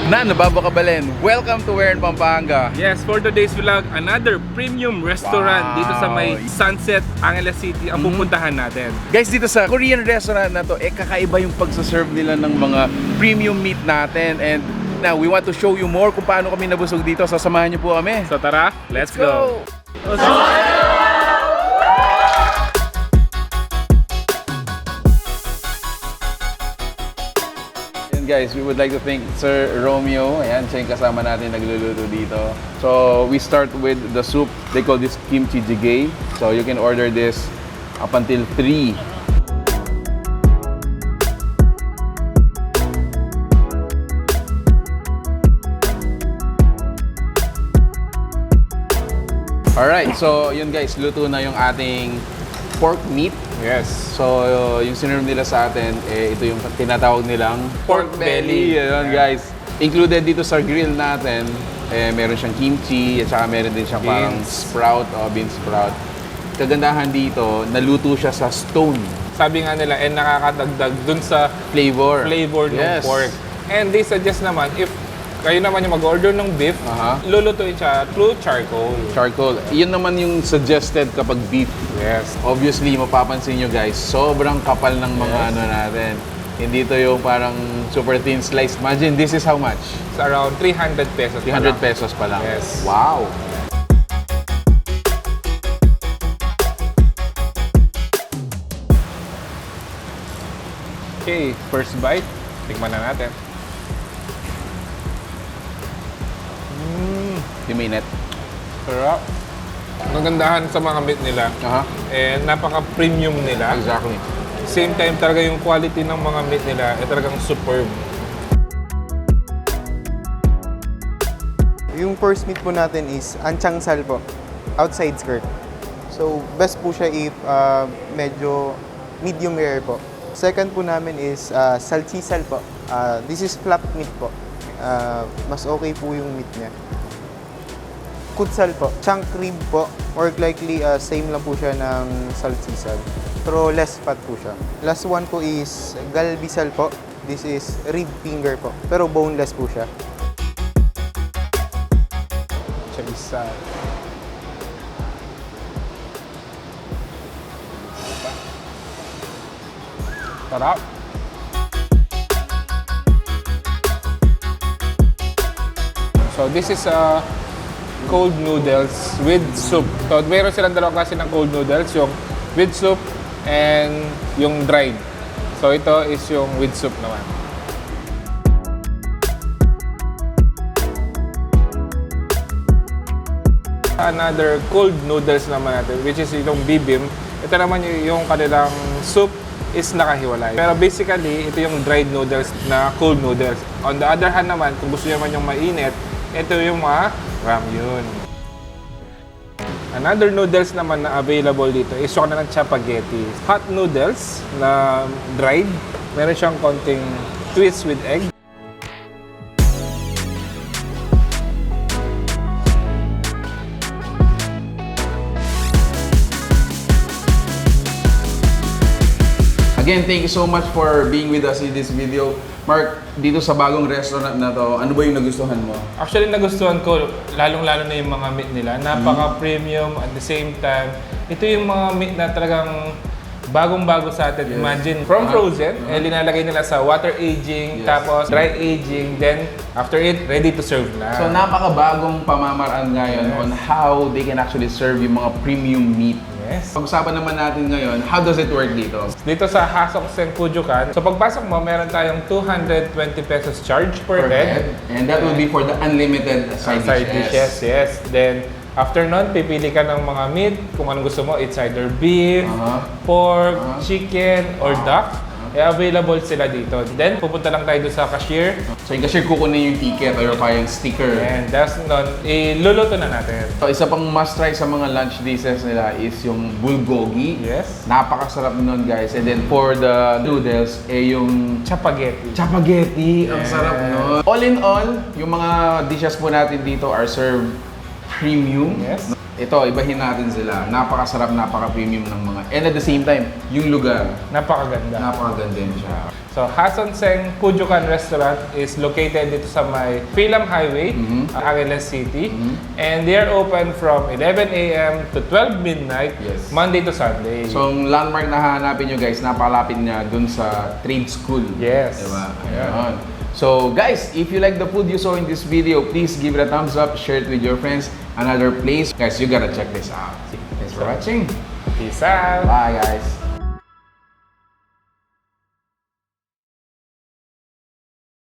Na, nababakabalin. Welcome to Where in Pampanga. Yes, for today's vlog, another premium restaurant dito sa may Sunset, Angeles City ang pupuntahan natin. Guys, dito sa Korean restaurant na to, kakaiba yung pagsaserve nila ng mga premium meat natin. And now, we want to show you more kung paano kami nabusog dito. Sasamahan niyo po kami. So tara, let's go! Guys, we would like to thank Sir Romeo. Ayan, siya yung kasama natin nagluluto dito. So, we start with the soup. They call this kimchi jjigae. So, you can order this up until 3. Alright, so yun guys, luto na yung ating pork meat. Yes. So, yung sinerve nila sa atin, ito yung tinatawag nilang Pork belly. Ayun, guys. Included dito sa grill natin, meron siyang kimchi, at saka meron din siyang parang sprout o bean sprout. Kagandahan dito, naluto siya sa stone. Sabi nga nila, nakakadagdag dun sa Flavor. ng pork. And they suggest naman, if kayo naman yung mag-order ng beef, lulutuin siya through charcoal. Charcoal. Yun naman yung suggested kapag beef. Yes. Obviously, mapapansin nyo guys, sobrang kapal ng mga ano natin. Hindi to yung parang super thin slice. Imagine, this is how much? It's around 300 pesos. 300 pesos pa lang. Yes. Wow! Okay, first bite. Tikman na natin. Minute. Sarap. Magandahan sa mga meat nila. Napaka-premium nila. Exactly. Same time talaga yung quality ng mga meat nila talagang superb. Yung first meat po natin is anchangsal po, outside skirt. So, best po siya if medyo medium rare po. Second po namin is salchisal po. This is flap meat po. Mas okay po yung meat niya. Kutsal po, chunk rib po. More likely, same lang po siya ng salchisal. Pero less fat po siya. Last one po is galbisal po. This is rib finger po. Pero boneless po siya. Chabisal. Sarap. So this is cold noodles with soup. So meron silang dalawang klase ng cold noodles, yung with soup and yung dried. So ito is yung with soup naman. Another cold noodles naman natin, which is itong bibim. Ito naman yung kanilang soup is nakahiwalay. Pero basically, ito yung dried noodles na cold noodles. On the other hand naman, kung gusto naman yung mainit, ito yung mga ramyun. Another noodles naman na available dito is yung kanilang chapaghetti. Hot noodles na dried. Meron siyang konting twist with egg. Again, thank you so much for being with us in this video. Mark, dito sa bagong restaurant na to, ano ba yung nagustuhan mo? Actually, nagustuhan ko, lalong-lalo na yung mga meat nila. Napaka-premium at the same time. Ito yung mga meat na talagang bagong-bago sa atin. Yes. Imagine, from frozen, linalagay nila sa water aging, tapos dry aging, then after it, ready to serve na. So, napakabagong pamamaraan ngayon on how they can actually serve yung mga premium meat. Yes. Pag-usapan naman natin ngayon, how does it work dito? Dito sa Hasok Senkujukan, so pagpasok mo, meron tayong 220 pesos charge per head. And that will be for the unlimited side dishes. Yes. Then, after nun, pipili ka ng mga meat. Kung anong gusto mo, it's either beef, pork, chicken, or duck. Available sila dito. Then, pupunta lang tayo doon sa cashier. So, yung cashier kukunin yung ticket or yung sticker. And that's nun, iluluto na natin. So, isa pang must-try sa mga lunch dishes nila is yung bulgogi. Yes. Napakasarap nun, guys. And then, for the noodles, yung Chapaghetti. Chapaghetti. Ang sarap nun. All in all, yung mga dishes po natin dito are served premium. Yes. ito, ibahin natin sila. Napakasarap, napaka-premium ng mga... And at the same time, yung lugar, Napakaganda. napakaganda din siya. So, Hason Seng Pujukan Restaurant is located dito sa may Philam Highway, Angeles City. And they are open from 11 a.m. to 12 midnight, Yes. Monday to Sunday. So, ang landmark na hahanapin nyo guys, napakalapit niya dun sa trade school. Yes. Diba? Ayan. Ayun. So, guys, if you like the food you saw in this video, please give it a thumbs up, share it with your friends. Another place, guys, you gotta check this out. Thanks for watching. Peace out! Bye, guys.